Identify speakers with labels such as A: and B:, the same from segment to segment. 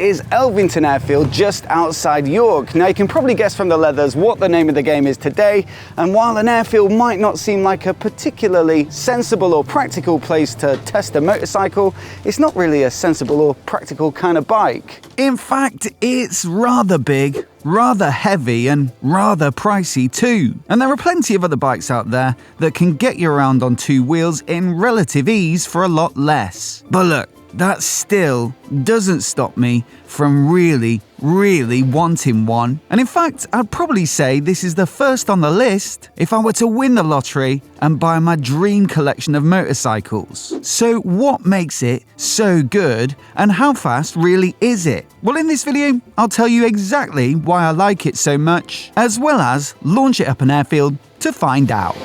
A: is Elvington Airfield just outside York. Now you can probably guess from the leathers what the name of the game is today, and while an airfield might not seem like a particularly sensible or practical place to test a motorcycle, it's not really a sensible or practical kind of bike.
B: In fact, it's rather big, rather heavy and rather pricey too. And there are plenty of other bikes out there that can get you around on two wheels in relative ease for a lot less. But look, that still doesn't stop me from really wanting one. And in fact, I'd probably say this is the first on the list if I were to win the lottery and buy my dream collection of motorcycles. So what makes it so good and how fast really is it? Well, in this video, I'll tell you exactly why I like it so much, as well as launch it up an airfield to find out.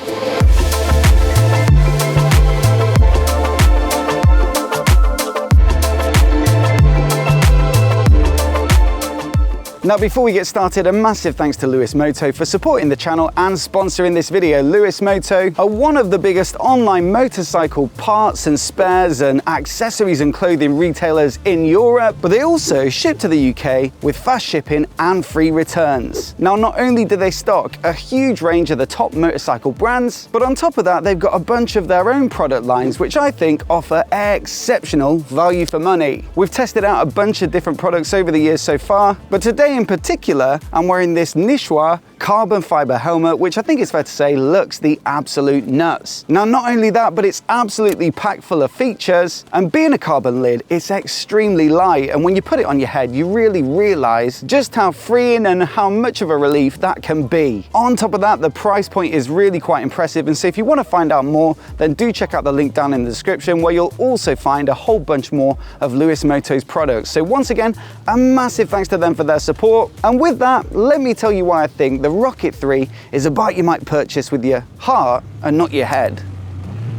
A: Now before we get started, a massive thanks to Louis Moto for supporting the channel and sponsoring this video. Louis Moto are one of the biggest online motorcycle parts and spares and accessories and clothing retailers in Europe, but they also ship to the UK with fast shipping and free returns. Now not only do they stock a huge range of the top motorcycle brands, but on top of that they've got a bunch of their own product lines which I think offer exceptional value for money. We've tested out a bunch of different products over the years so far, but today in particular, I'm wearing this Nishua carbon fiber helmet, which I think it's fair to say looks the absolute nuts. Now, not only that, but it's absolutely packed full of features, and being a carbon lid, it's extremely light, and when you put it on your head, you really realize just how freeing and how much of a relief that can be. On top of that, the price point is really quite impressive, and so if you want to find out more, then do check out the link down in the description, where you'll also find a whole bunch more of Louis Moto's products. So once again, a massive thanks to them for their support. And with that, let me tell you why I think the Rocket 3 is a bike you might purchase with your heart and not your head.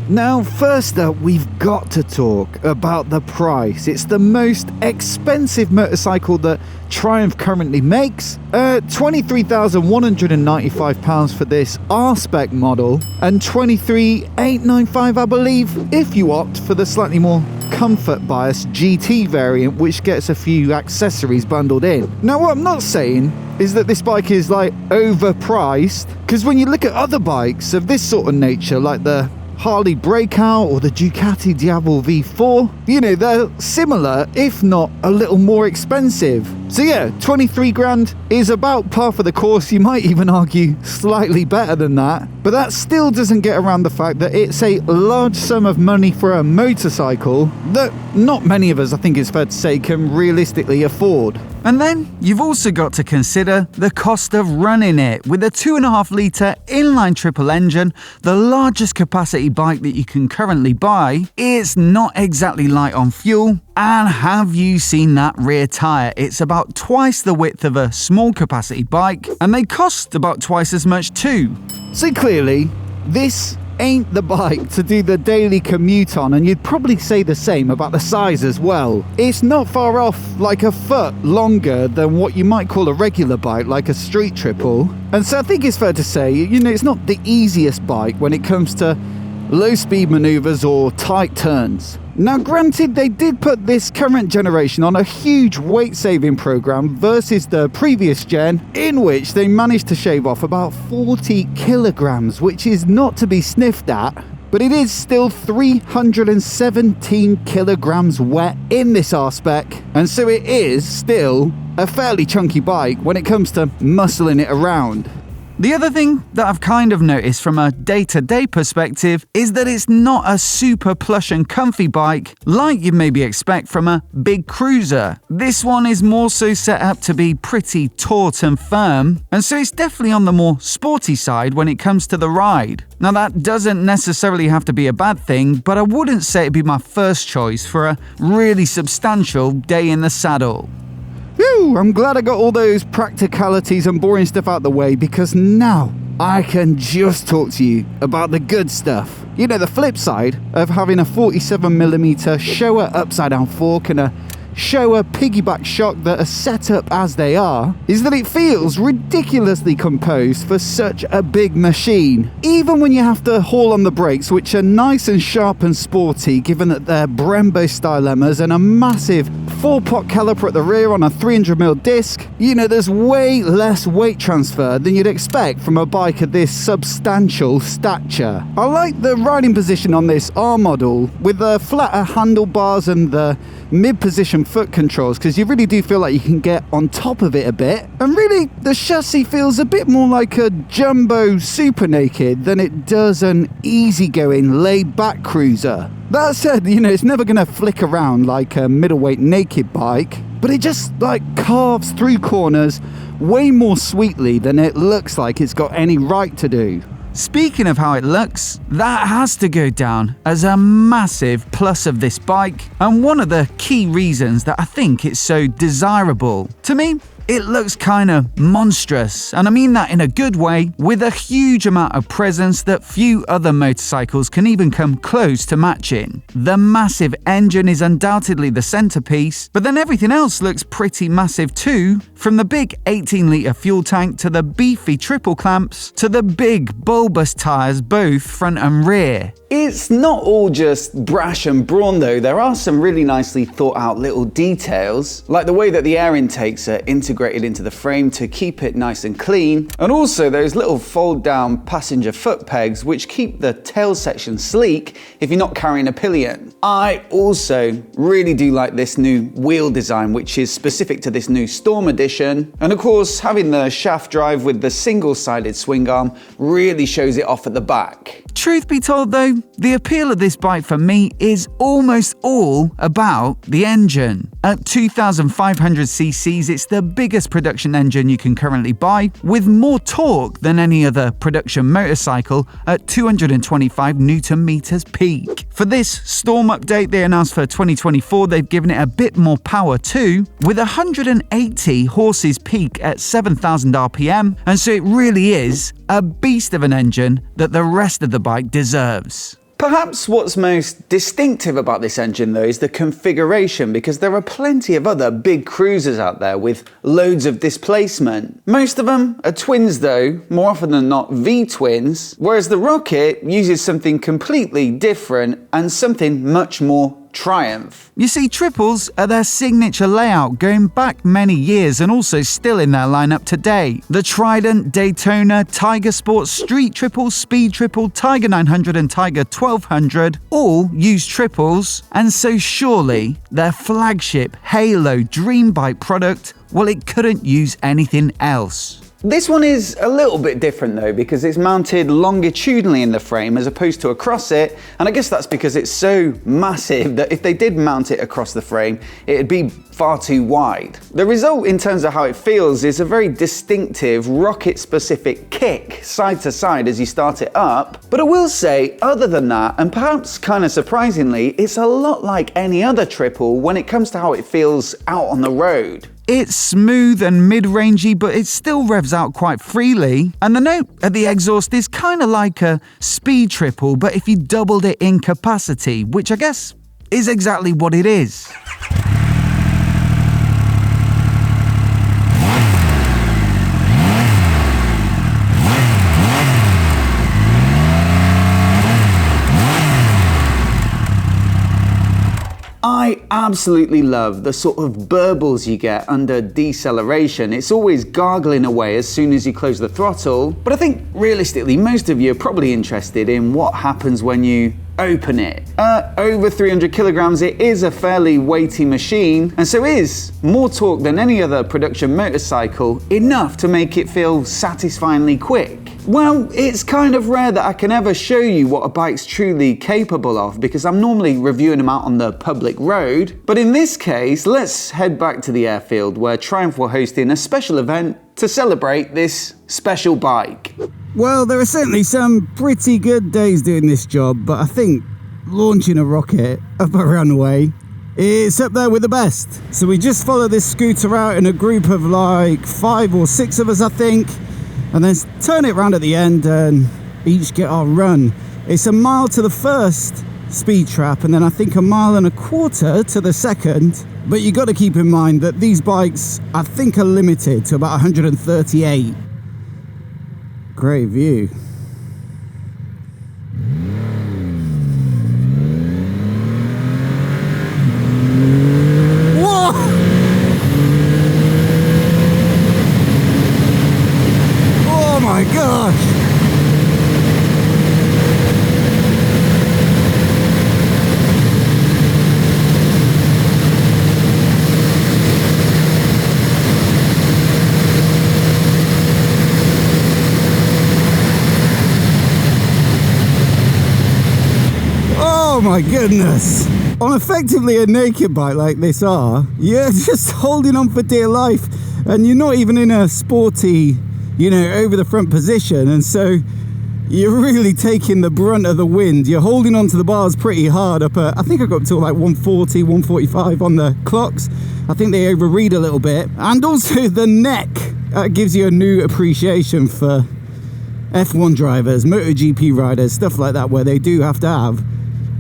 B: Now, first up, we've got to talk about the price. It's the most expensive motorcycle that Triumph currently makes. £23,195 for this R-Spec model, and £23,895, I believe, if you opt for the slightly more comfort bias GT variant, which gets a few accessories bundled in. Now, what I'm not saying is that this bike is like overpriced, because when you look at other bikes of this sort of nature, like the Harley Breakout or the Ducati Diavol V4, you know, they're similar, if not a little more expensive. So yeah, 23 grand is about par for the course. You might even argue slightly better than that, but that still doesn't get around the fact that it's a large sum of money for a motorcycle that not many of us, I think it's fair to say, can realistically afford. And then you've also got to consider the cost of running it. With a 2.5 litre inline triple engine, the largest capacity bike that you can currently buy, it's not exactly light on fuel. And have you seen that rear tyre? It's about twice the width of a small capacity bike, and they cost about twice as much too. So clearly, this ain't the bike to do the daily commute on, and you'd probably say the same about the size as well. It's not far off, like a foot longer than what you might call a regular bike, like a street triple. And so I think it's fair to say, you know, it's not the easiest bike when it comes to low speed maneuvers or tight turns. Now granted, they did put this current generation on a huge weight saving program versus the previous gen, in which they managed to shave off about 40 kilograms, which is not to be sniffed at, but it is still 317 kilograms wet in this R-Spec, and so it is still a fairly chunky bike when it comes to muscling it around. The other thing that I've kind of noticed from a day-to-day perspective is that it's not a super plush and comfy bike like you'd maybe expect from a big cruiser. This one is more so set up to be pretty taut and firm, and so it's definitely on the more sporty side when it comes to the ride. Now that doesn't necessarily have to be a bad thing, but I wouldn't say it'd be my first choice for a really substantial day in the saddle. Whew, I'm glad I got all those practicalities and boring stuff out the way, because now I can just talk to you about the good stuff. You know, the flip side of having a 47mm Showa upside down fork and a show a piggyback shock that are set up as they are is that it feels ridiculously composed for such a big machine. Even when you have to haul on the brakes, which are nice and sharp and sporty given that they're Brembo style lemmas and a massive 4-pot caliper at the rear on a 300mm disc, you know, there's way less weight transfer than you'd expect from a bike of this substantial stature. I like the riding position on this R model with the flatter handlebars and the mid-position foot controls, because you really do feel like you can get on top of it a bit. And really, the chassis feels a bit more like a jumbo super naked than it does an easygoing laid-back cruiser. That said, you know, it's never going to flick around like a middleweight naked bike, but it just like carves through corners way more sweetly than it looks like it's got any right to do.
C: Speaking of how it looks, that has to go down as a massive plus of this bike, and one of the key reasons that I think it's so desirable. To me, it looks kinda monstrous, and I mean that in a good way, with a huge amount of presence that few other motorcycles can even come close to matching. The massive engine is undoubtedly the centerpiece, but then everything else looks pretty massive too, from the big 18-litre fuel tank to the beefy triple clamps to the big bulbous tyres both front and rear.
A: It's not all just brash and brawn though. There are some really nicely thought out little details, like the way that the air intakes are integrated into the frame to keep it nice and clean, and also those little fold down passenger foot pegs which keep the tail section sleek if you're not carrying a pillion. I also really do like this new wheel design, which is specific to this new Storm edition, and of course having the shaft drive with the single-sided swing arm really shows it off at the back.
C: Truth be told though, the appeal of this bike for me is almost all about the engine. At 2,500 cc's, it's the biggest production engine you can currently buy, with more torque than any other production motorcycle at 225 Nm peak. For this Storm update they announced for 2024, they've given it a bit more power too, with 180 horses peak at 7,000 RPM, and so it really is a beast of an engine that the rest of the bike deserves.
A: Perhaps what's most distinctive about this engine though is the configuration, because there are plenty of other big cruisers out there with loads of displacement. Most of them are twins though, more often than not V-twins, whereas the Rocket uses something completely different and something much more Triumph.
C: You see, triples are their signature layout going back many years and also still in their lineup today. The Trident, Daytona, Tiger Sport, Street Triple, Speed Triple, Tiger 900 and Tiger 1200 all use triples, and so surely their flagship Halo Dream Bike product, well, it couldn't use anything else.
A: This one is a little bit different though, because it's mounted longitudinally in the frame as opposed to across it, and I guess that's because it's so massive that if they did mount it across the frame, it'd be far too wide. The result in terms of how it feels is a very distinctive Rocket-specific kick side to side as you start it up, but I will say, other than that, and perhaps kind of surprisingly, it's a lot like any other triple when it comes to how it feels out on the road.
C: It's smooth and mid-rangey, but it still revs out quite freely. And the note at the exhaust is kind of like a speed triple, but if you doubled it in capacity, which I guess is exactly what it is.
A: I absolutely love the sort of burbles you get under deceleration. It's always gargling away as soon as you close the throttle, but I think realistically most of you are probably interested in what happens when you open it. Over 300 kilograms, it is a fairly weighty machine, and so is more torque than any other production motorcycle, enough to make it feel satisfyingly quick. Well, it's kind of rare that I can ever show you what a bike's truly capable of, because I'm normally reviewing them out on the public road. But in this case, let's head back to the airfield where Triumph were hosting a special event to celebrate this special bike.
D: Well, there are certainly some pretty good days doing this job, but I think launching a rocket up a runway is up there with the best. So we just follow this scooter out in a group of like 5 or 6 of us, I think, and then turn it around at the end and each get our run. It's a mile to the first speed trap, and then I think 1.25 miles to the second. But you got to keep in mind that these bikes, I think, are limited to about 138. Great view. Whoa! Oh my gosh! Oh my goodness! On effectively a naked bike like this you're just holding on for dear life, and you're not even in a sporty, over the front position, and so you're really taking the brunt of the wind. You're holding onto the bars pretty hard up at, I think I got up to like 140, 145 on the clocks. I think they overread a little bit. And also the neck gives you a new appreciation for F1 drivers, MotoGP riders, stuff like that, where they do have to have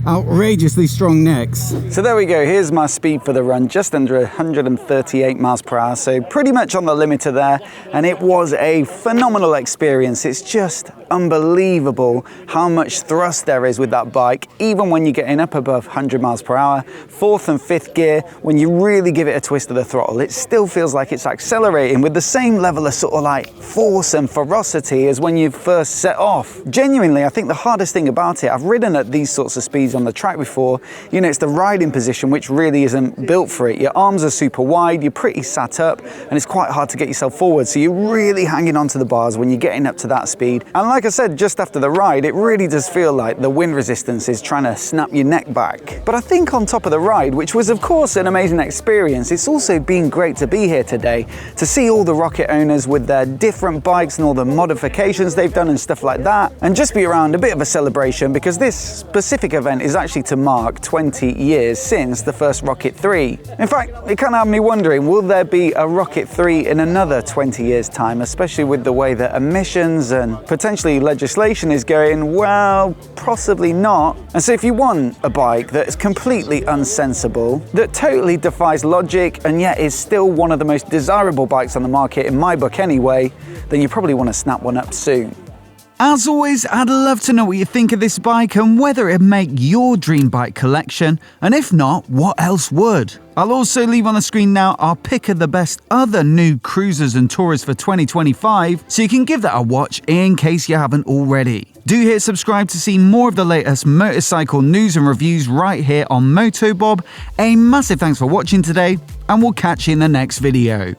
D: outrageously strong necks.
A: So there we go, here's my speed for the run, just under 138 miles per hour, so pretty much on the limiter there, and it was a phenomenal experience. It's just unbelievable how much thrust there is with that bike, even when you're getting up above 100 miles per hour. Fourth and fifth gear, when you really give it a twist of the throttle, it still feels like it's accelerating with the same level of sort of like force and ferocity as when you first set off. Genuinely, I think the hardest thing about it, I've ridden at these sorts of speeds on the track before, it's the riding position which really isn't built for it. Your arms are super wide, you're pretty sat up, and it's quite hard to get yourself forward, so you're really hanging onto the bars when you're getting up to that speed. And like I said, just after the ride, it really does feel like the wind resistance is trying to snap your neck back. But I think on top of the ride, which was of course an amazing experience, it's also been great to be here today, to see all the Rocket owners with their different bikes and all the modifications they've done and stuff like that, and just be around a bit of a celebration, because this specific event is actually to mark 20 years since the first Rocket 3. In fact, it kind of had me wondering, will there be a Rocket 3 in another 20 years time, especially with the way that emissions and potentially legislation is going? Well, possibly not. And so if you want a bike that is completely unsensible, that totally defies logic, and yet is still one of the most desirable bikes on the market, in my book anyway, then you probably want to snap one up soon.
C: As always, I'd love to know what you think of this bike and whether it'd make your dream bike collection, and if not, what else would? I'll also leave on the screen now our pick of the best other new cruisers and tourers for 2025, so you can give that a watch in case you haven't already. Do hit subscribe to see more of the latest motorcycle news and reviews right here on MOTOBOB. A massive thanks for watching today, and we'll catch you in the next video.